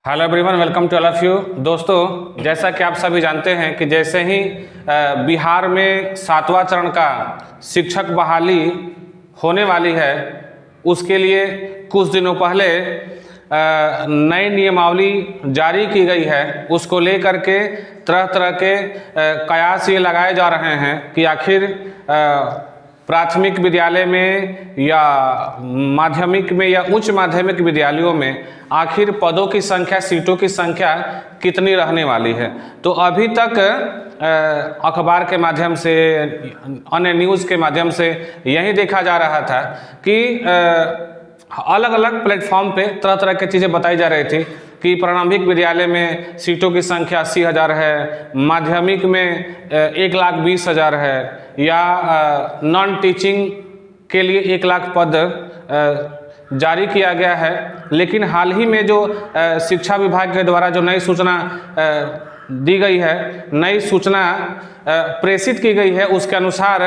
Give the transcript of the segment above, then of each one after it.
Hello everyone, welcome to all of you. दोस्तों, जैसा कि आप सभी जानते हैं कि जैसे ही बिहार में 7वां चरण का शिक्षक बहाली होने वाली है, उसके लिए कुछ दिनों पहले नई नियमावली जारी की गई है। उसको लेकर के तरह तरह के कयास ये लगाए जा रहे हैं कि आखिर प्राथमिक विद्यालय में या माध्यमिक में या उच्च माध्यमिक विद्यालयों में आखिर पदों की संख्या, सीटों की संख्या कितनी रहने वाली है। तो अभी तक अखबार के माध्यम से, अन्य न्यूज़ के माध्यम से यही देखा जा रहा था कि अलग अलग प्लेटफॉर्म पे तरह तरह की चीज़ें बताई जा रही थी कि प्रारंभिक विद्यालय में सीटों की संख्या 80,000 है, माध्यमिक में 1,20,000 है, या नॉन टीचिंग के लिए 1 लाख पद जारी किया गया है। लेकिन हाल ही में जो शिक्षा विभाग के द्वारा जो नई सूचना दी गई है, नई सूचना प्रेषित की गई है, उसके अनुसार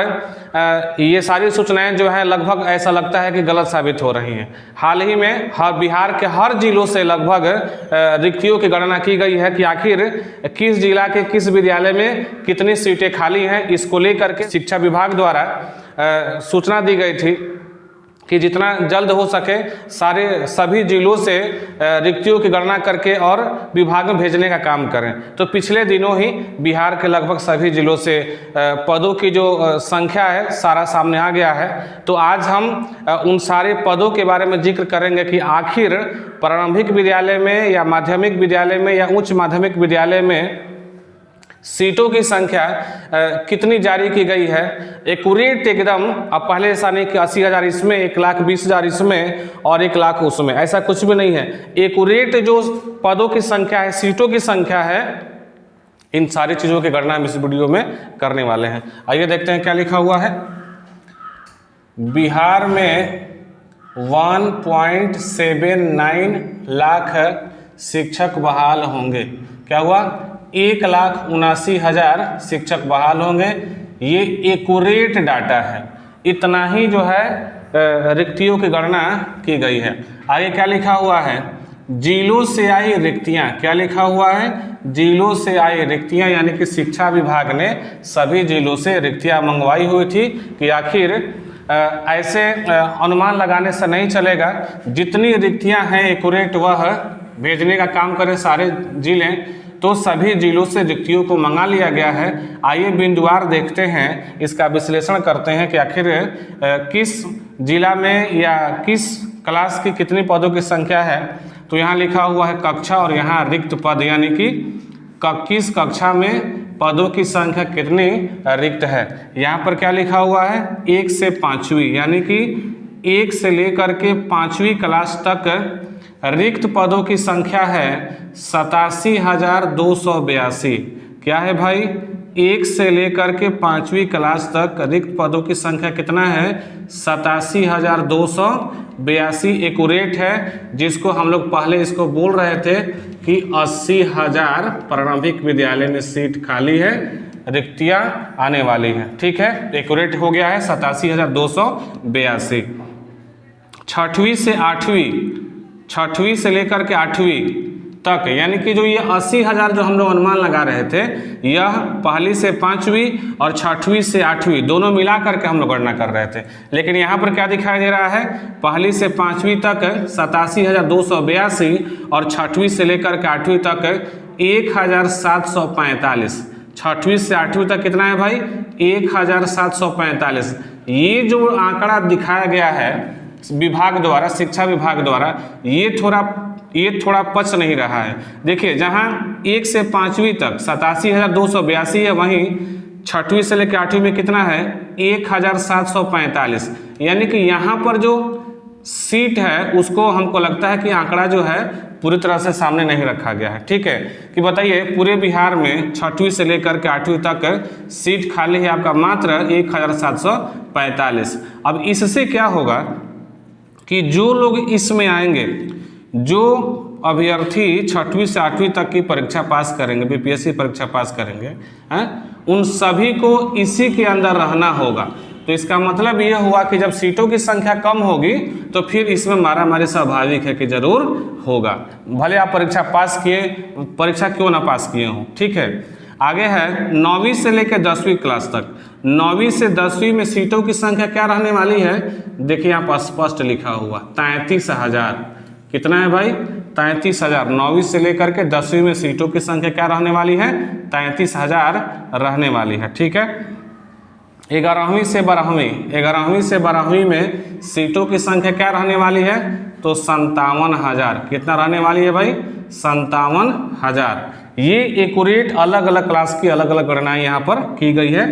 ये सारी सूचनाएं जो हैं लगभग ऐसा लगता है कि गलत साबित हो रही हैं। हाल ही में बिहार के हर जिलों से लगभग रिक्तियों की गणना की गई है कि आखिर किस जिला के किस विद्यालय में कितनी सीटें खाली हैं। इसको लेकर के शिक्षा विभाग द्वारा सूचना दी गई थी कि जितना जल्द हो सके सभी जिलों से रिक्तियों की गणना करके और विभाग में भेजने का काम करें। तो पिछले दिनों ही बिहार के लगभग सभी जिलों से पदों की जो संख्या है सारा सामने आ गया है। तो आज हम उन सारे पदों के बारे में जिक्र करेंगे कि आखिर प्रारंभिक विद्यालय में या माध्यमिक विद्यालय में या उच्च माध्यमिक विद्यालय में सीटों की संख्या कितनी जारी की गई है। एक्यूरेट एकदम, अब पहले ऐसा नहीं कि 80,000 इसमें, 1,20,000 इसमें और 1 लाख उसमें, ऐसा कुछ भी नहीं है। एक्यूरेट जो पदों की संख्या है, सीटों की संख्या है, इन सारी चीज़ों की गणना हम इस वीडियो में करने वाले हैं। आइए देखते हैं क्या लिखा हुआ है। बिहार में 1.79 लाख शिक्षक बहाल होंगे। क्या हुआ? 1,79,000 शिक्षक बहाल होंगे। ये एक्यूरेट डाटा है। इतना ही जो है रिक्तियों की गणना की गई है। आगे क्या लिखा हुआ है? जिलों से आई रिक्तियां। क्या लिखा हुआ है? जिलों से आई रिक्तियां, यानी कि शिक्षा विभाग ने सभी जिलों से रिक्तियां मंगवाई हुई थी कि आखिर ऐसे अनुमान लगाने से नहीं चलेगा। जितनी रिक्तियां हैं एक्यूरेट वह भेजने का काम करें सारे जिले। तो सभी जिलों से रिक्तियों को मंगा लिया गया है। आइए बिंदुवार देखते हैं, इसका विश्लेषण करते हैं कि आखिर किस जिला में या किस क्लास की कितनी पदों की संख्या है। तो यहाँ लिखा हुआ है कक्षा और यहाँ रिक्त पद, यानी कि किस कक्षा में पदों की संख्या कितनी रिक्त है। यहाँ पर क्या लिखा हुआ है? 1 से 5वीं, यानी कि 1 से लेकर के 5वीं क्लास तक रिक्त पदों की संख्या है 87,282। क्या है भाई? 1 से लेकर के 5वीं क्लास तक रिक्त पदों की संख्या कितना है? 87,282 एक्यूरेट है, जिसको हम लोग पहले इसको बोल रहे थे कि 80,000 प्रारंभिक विद्यालय में सीट खाली है, रिक्तियां आने वाली हैं। ठीक है, एक्यूरेट हो गया है 87,282। 6वीं से 8वीं, 6वीं से लेकर के 8वीं तक, यानी कि जो ये 80,000 जो हम लोग अनुमान लगा रहे थे, यह पहली से 5वीं और 6वीं से 8वीं दोनों मिला करके हम लोग गणना कर रहे थे। लेकिन यहाँ पर क्या दिखाई दे रहा है? पहली से 5वीं तक 87,282 और 6वीं से लेकर के 8वीं तक 1,745। 6वीं से 8वीं तक कितना है भाई? 1,745। ये जो आंकड़ा दिखाया गया है विभाग द्वारा, शिक्षा विभाग द्वारा, ये थोड़ा पच नहीं रहा है। देखिए, जहां 1 से 5वीं तक 87,282 है, वहीं 6वीं से लेकर 8वीं में कितना है? 1,745। यानी कि यहाँ पर जो सीट है उसको हमको लगता है कि आंकड़ा जो है पूरी तरह से सामने नहीं रखा गया है। ठीक है, कि बताइए पूरे बिहार में 6वीं से लेकर के 8वीं तक सीट खाली है आपका मात्र 1,745। अब इससे क्या होगा कि जो लोग इसमें आएंगे, जो अभ्यर्थी 6वीं से 8वीं तक की परीक्षा पास करेंगे, बीपीएससी परीक्षा पास करेंगे, उन सभी को इसी के अंदर रहना होगा। तो इसका मतलब ये हुआ कि जब सीटों की संख्या कम होगी तो फिर इसमें मारामारी स्वाभाविक है कि जरूर होगा, भले आप परीक्षा पास किए, परीक्षा क्यों ना पास किए हों। ठीक है, आगे है 9वीं से लेकर 10वीं क्लास तक। 9वीं से 10वीं में सीटों की संख्या क्या रहने वाली है, देखिए यहाँ पर स्पष्ट लिखा हुआ 33,000। कितना है भाई, 33,000। 9वीं से लेकर के 10वीं में सीटों की संख्या क्या रहने वाली है, 33,000 रहने वाली है। ठीक है, 11वीं से 12वीं में सीटों की संख्या क्या रहने वाली है, तो 57,000। कितना रहने वाली है भाई, 57,000। ये एक्यूरेट अलग अलग क्लास की अलग अलग गणनाएं यहाँ पर की गई है।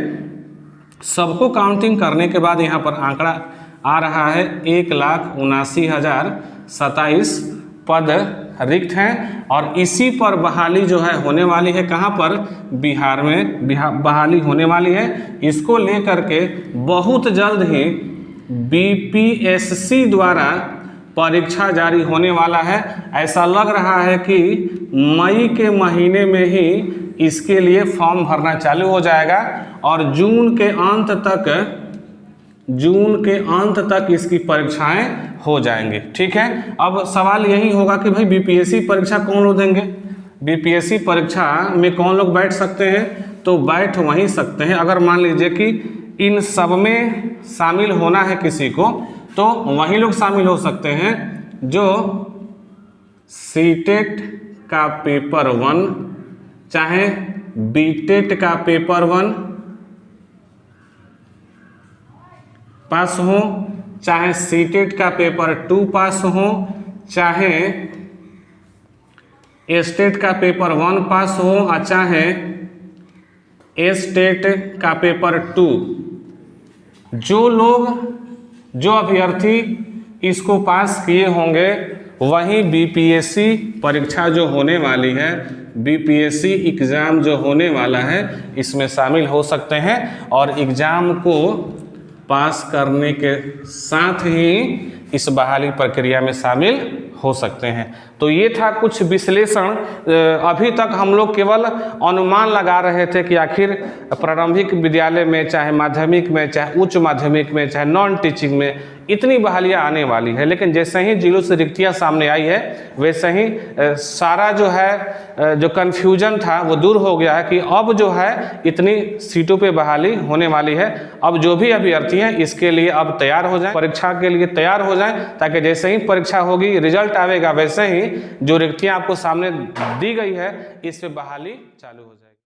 सबको काउंटिंग करने के बाद यहाँ पर आंकड़ा आ रहा है 1,79,027 पद रिक्त हैं और इसी पर बहाली जो है होने वाली है। कहाँ पर, बिहार में बहाली होने वाली है। इसको लेकर के बहुत जल्द ही बीपीएससी द्वारा परीक्षा जारी होने वाला है। ऐसा लग रहा है कि मई के महीने में ही इसके लिए फॉर्म भरना चालू हो जाएगा और जून के अंत तक इसकी परीक्षाएं हो जाएंगे। ठीक है, अब सवाल यही होगा कि भाई बीपीएससी परीक्षा कौन लोग देंगे, बीपीएससी परीक्षा में कौन लोग बैठ सकते हैं, तो बैठ वहीं सकते हैं। अगर मान लीजिए कि इन सब में शामिल होना है किसी को, तो वही लोग शामिल हो सकते हैं जो सीटेट का पेपर 1, चाहे बीटेट का पेपर 1 पास हो, चाहे सीटेट का पेपर 2 पास हो, चाहे एस्टेट का पेपर 1 पास हो और चाहे एस्टेट का पेपर 2। जो अभ्यर्थी इसको पास किए होंगे वही बीपीएससी परीक्षा जो होने वाली है, बीपीएससी एग्ज़ाम जो होने वाला है, इसमें शामिल हो सकते हैं और एग्ज़ाम को पास करने के साथ ही इस बहाली प्रक्रिया में शामिल हो सकते हैं। तो ये था कुछ विश्लेषण। अभी तक हम लोग केवल अनुमान लगा रहे थे कि आखिर प्रारंभिक विद्यालय में, चाहे माध्यमिक में, चाहे उच्च माध्यमिक में, चाहे नॉन टीचिंग में इतनी बहालियाँ आने वाली है। लेकिन जैसे ही जिलों से रिक्तियाँ सामने आई है वैसे ही सारा जो है जो कन्फ्यूजन था वो दूर हो गया है कि अब जो है इतनी सीटों पे बहाली होने वाली है। अब जो भी अभ्यर्थी हैं इसके लिए अब तैयार हो जाएं, परीक्षा के लिए तैयार हो जाएं, ताकि जैसे ही परीक्षा होगी, रिजल्ट आवेगा, वैसे ही जो रिक्तियाँ आपको सामने दी गई है इस पे बहाली चालू हो जाए।